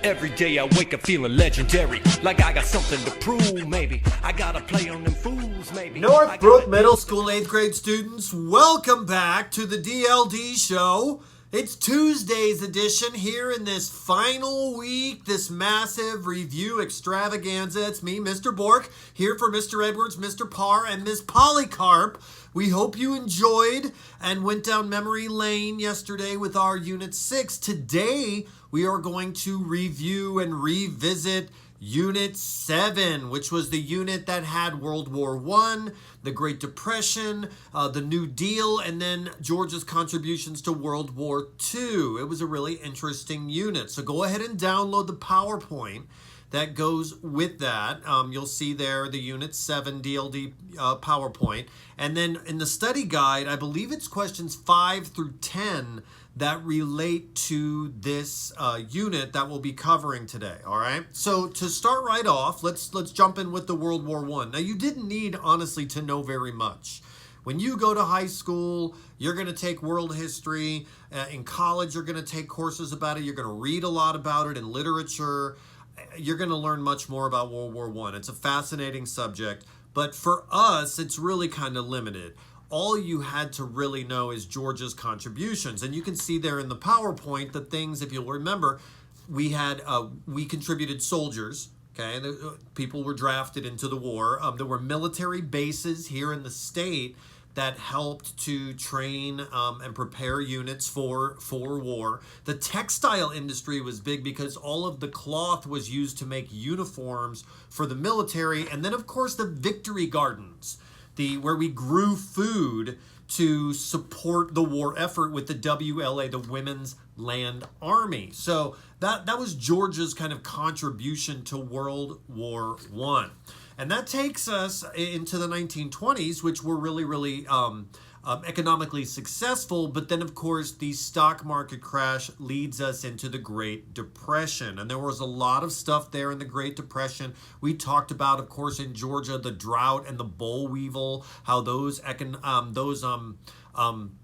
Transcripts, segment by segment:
Every day I wake up feeling legendary, like I got something to prove, maybe. I gotta play on them fools, maybe. Northbrook Middle School 8th grade students, welcome back to the DLD show. It's Tuesday's edition here in this final week, this massive review extravaganza. It's me, Mr. Bork, here for Mr. Edwards, Mr. Parr, and Ms. Polycarp. We hope you enjoyed and went down memory lane yesterday with our Unit 6. Today, we are going to review and revisit Unit 7, which was the unit that had World War I, the Great Depression, the New Deal, and then Georgia's contributions to World War II. It was a really interesting unit. So go ahead and download the PowerPoint that goes with that. You'll see there the Unit 7 DLD PowerPoint. And then in the study guide, I believe it's questions 5 through 10 that relate to this unit that we'll be covering today, all right? So to start right off, let's jump in with the World War I. Now, you didn't need, honestly, to know very much. When you go to high school, you're going to take world history. In college, you're going to take courses about it. You're going to read a lot about it in literature. You're going to learn much more about World War I. It's a fascinating subject, but for us, it's really kind of limited. All you had to really know is Georgia's contributions. And you can see there in the PowerPoint the things, if you'll remember, we contributed soldiers, okay? People were drafted into the war. There were military bases here in the state that helped to train and prepare units for war. The textile industry was big because all of the cloth was used to make uniforms for the military. And then, of course, the victory gardens, where we grew food to support the war effort with the WLA, the Women's Land Army. So that was Georgia's kind of contribution to World War I. And that takes us into the 1920s, which were really, really economically successful. But then, of course, the stock market crash leads us into the Great Depression. And there was a lot of stuff there in the Great Depression. We talked about, of course, in Georgia, the drought and the boll weevil, how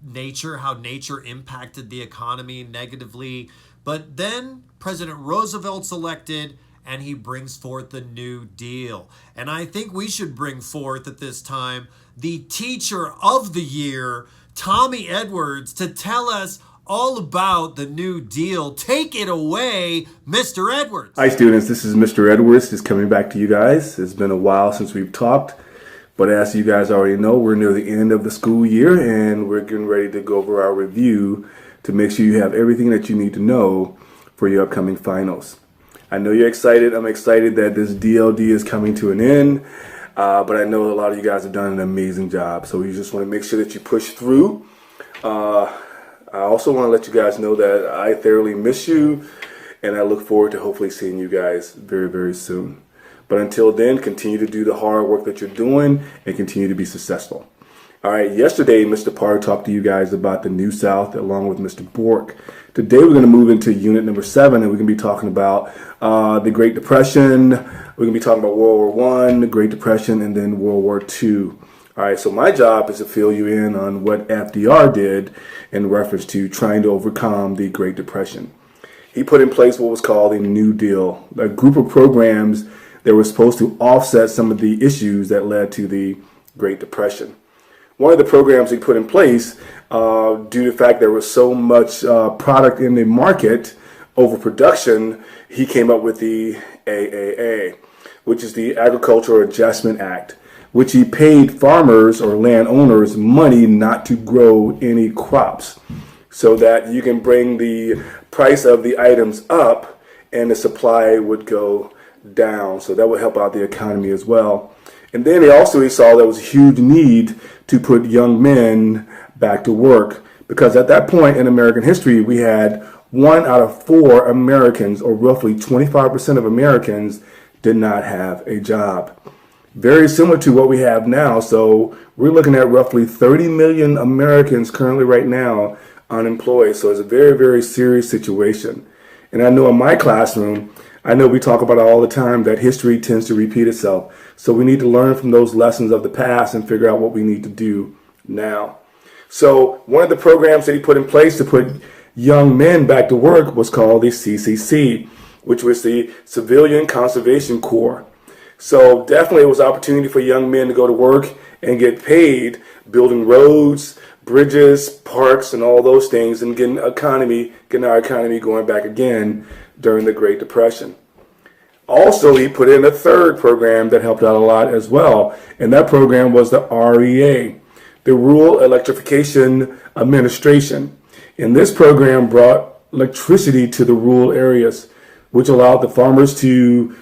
nature impacted the economy negatively. But then President Roosevelt's elected, and he brings forth the New Deal. And I think we should bring forth at this time the Teacher of the Year, Tommy Edwards, to tell us all about the New Deal. Take it away, Mr. Edwards. Hi, students. This is Mr. Edwards, just coming back to you guys. It's been a while since we've talked, but as you guys already know, we're near the end of the school year, and we're getting ready to go over our review to make sure you have everything that you need to know for your upcoming finals. I know you're excited. I'm excited that this DLD is coming to an end, but I know a lot of you guys have done an amazing job. So we just want to make sure that you push through. I also want to let you guys know that I thoroughly miss you, and I look forward to hopefully seeing you guys very, very soon. But until then, continue to do the hard work that you're doing and continue to be successful. All right, yesterday, Mr. Parr talked to you guys about the New South along with Mr. Bork. Today, we're going to move into unit number 7, and we're going to be talking about the Great Depression. We're going to be talking about World War I, the Great Depression, and then World War II. All right, so my job is to fill you in on what FDR did in reference to trying to overcome the Great Depression. He put in place what was called a New Deal, a group of programs that were supposed to offset some of the issues that led to the Great Depression. One of the programs he put in place, due to the fact there was so much product in the market, overproduction, he came up with the AAA, which is the Agricultural Adjustment Act, which he paid farmers or landowners money not to grow any crops so that you can bring the price of the items up and the supply would go down. So that would help out the economy as well. And then he saw there was a huge need to put young men back to work, because at that point in American history, we had 1 out of 4 Americans, or roughly 25% of Americans, did not have a job. Very similar to what we have now. So we're looking at roughly 30 million Americans currently right now unemployed. So it's a very, very serious situation. And I know in my classroom, I know we talk about it all the time that history tends to repeat itself. So we need to learn from those lessons of the past and figure out what we need to do now. So one of the programs that he put in place to put young men back to work was called the CCC, which was the Civilian Conservation Corps. So definitely it was an opportunity for young men to go to work and get paid building roads, bridges, parks, and all those things, and getting our economy going back again during the Great Depression. Also, he put in a third program that helped out a lot as well, and that program was the REA, the Rural Electrification Administration. And this program brought electricity to the rural areas, which allowed the farmers to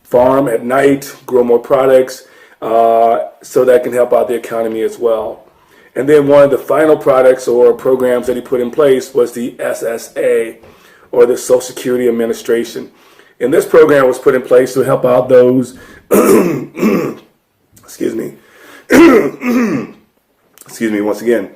farm at night, grow more products, so that can help out the economy as well. And then one of the final products or programs that he put in place was the SSA, or the Social Security Administration. And this program was put in place to help out those, excuse me, excuse me once again,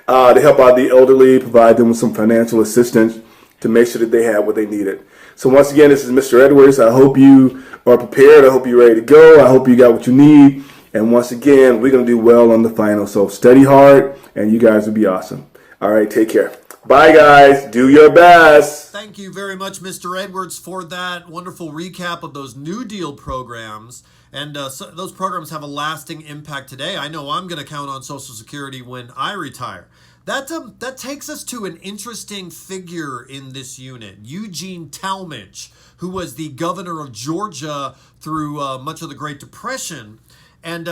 to help out the elderly, provide them with some financial assistance to make sure that they have what they needed. So once again, this is Mr. Edwards. I hope you are prepared. I hope you're ready to go. I hope you got what you need. And once again, we're going to do well on the final. So study hard, and you guys will be awesome. All right, take care. Bye, guys. Do your best. Thank you very much, Mr. Edwards, for that wonderful recap of those New Deal programs. And so those programs have a lasting impact today. I know I'm going to count on Social Security when I retire. That takes us to an interesting figure in this unit, Eugene Talmadge, who was the governor of Georgia through much of the Great Depression. And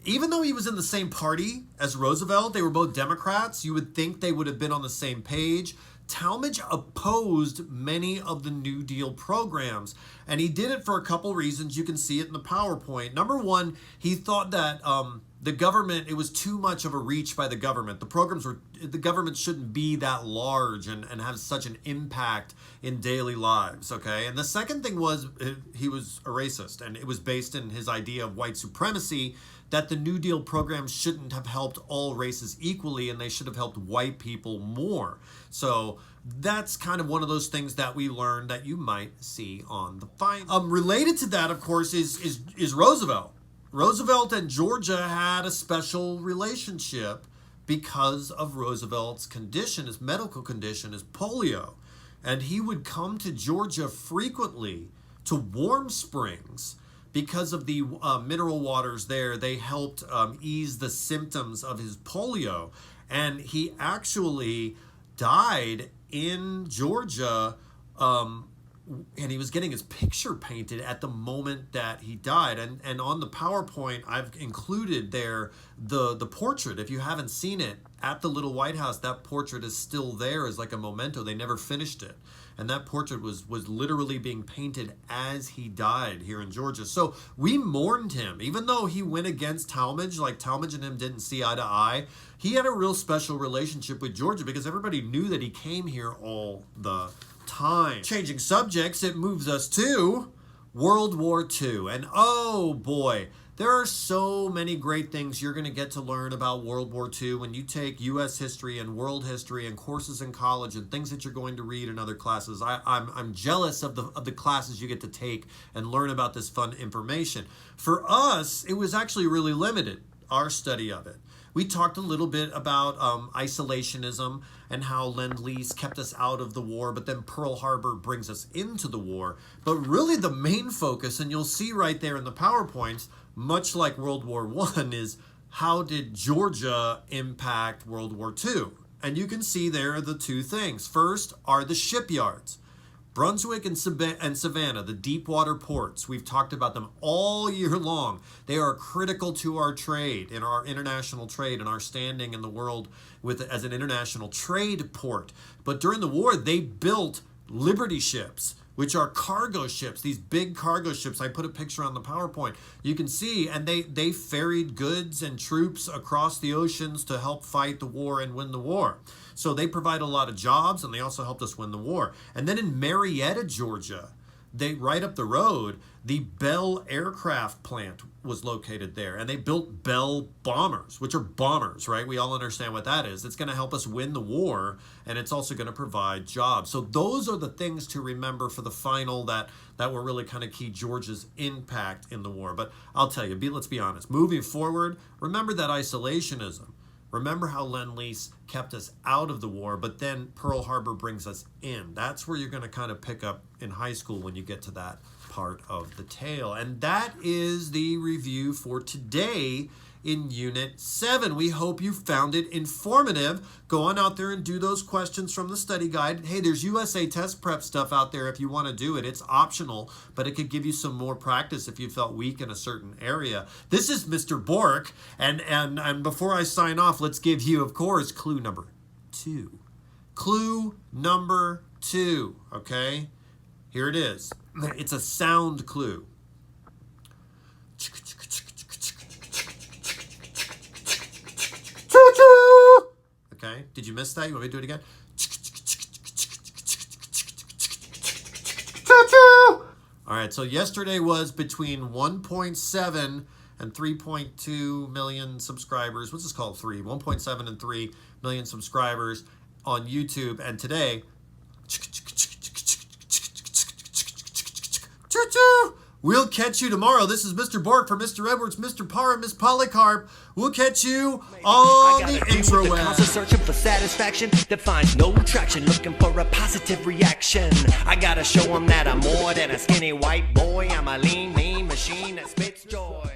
even though he was in the same party as Roosevelt, they were both Democrats, you would think they would have been on the same page. Talmadge opposed many of the New Deal programs, and he did it for a couple reasons. You can see it in the PowerPoint. Number one, he thought that the government, it was too much of a reach by the government. The government shouldn't be that large and have such an impact in daily lives, okay? And the second thing was he was a racist, and it was based in his idea of white supremacy, that the New Deal program shouldn't have helped all races equally, and they should have helped white people more. So that's kind of one of those things that we learned that you might see on the final. Related to that, of course, is Roosevelt. Roosevelt and Georgia had a special relationship because of Roosevelt's condition, his medical condition, his polio. And he would come to Georgia frequently to Warm Springs because of the mineral waters there. They helped ease the symptoms of his polio. And he actually died in Georgia, and he was getting his picture painted at the moment that he died. And on the PowerPoint, I've included there the portrait. If you haven't seen it, at the Little White House, that portrait is still there as like a memento. They never finished it. And that portrait was literally being painted as he died here in Georgia. So we mourned him. Even though he went against Talmadge, like Talmadge and him didn't see eye to eye, he had a real special relationship with Georgia because everybody knew that he came here all the time. Changing subjects, it moves us to World War II. And oh boy, there are so many great things you're going to get to learn about World War II when you take U.S. history and world history and courses in college and things that you're going to read in other classes. I'm jealous of the classes you get to take and learn about this fun information. For us, it was actually really limited, our study of it. We talked a little bit about isolationism and how Lend-Lease kept us out of the war, but then Pearl Harbor brings us into the war. But really the main focus, and you'll see right there in the PowerPoints, much like World War I, is how did Georgia impact World War II? And you can see there the two things. First are the shipyards. Brunswick and Savannah, the deep water ports, we've talked about them all year long. They are critical to our trade, in our international trade, and our standing in the world as an international trade port. But during the war, they built Liberty ships, which are cargo ships, these big cargo ships. I put a picture on the PowerPoint. You can see, and they ferried goods and troops across the oceans to help fight the war and win the war. So they provide a lot of jobs, and they also helped us win the war. And then in Marietta, Georgia, right up the road, the Bell aircraft plant was located there. And they built Bell bombers, which are bombers, right? We all understand what that is. It's going to help us win the war, and it's also going to provide jobs. So those are the things to remember for the final that were really kind of key, Georgia's impact in the war. But I'll tell you, let's be honest. Moving forward, remember that isolationism. Remember how Lend-Lease kept us out of the war, but then Pearl Harbor brings us in. That's where you're going to kind of pick up in high school when you get to that part of the tale. And that is the review for today in Unit 7. We hope you found it informative. Go on out there and do those questions from the study guide. Hey, there's USA test prep stuff out there if you want to do it. It's optional, but it could give you some more practice if you felt weak in a certain area. This is Mr. Bork, and before I sign off, let's give you, of course, clue number 2. Clue number 2, okay? Here it is. It's a sound clue. Okay, did you miss that? You want me to do it again? All right, so yesterday was between 1.7 and 3.2 million subscribers. What's this called? 1.7 and 3 million subscribers on YouTube. And today, we'll catch you tomorrow. This is Mr. Bork for Mr. Edwards, Mr. Parr, and Miss Polycarp. We'll catch you on the intraweb. Searching for satisfaction that finds no traction, looking for a positive reaction. I gotta show them that I'm more than a skinny white boy. I'm a lean, mean machine that spits joy.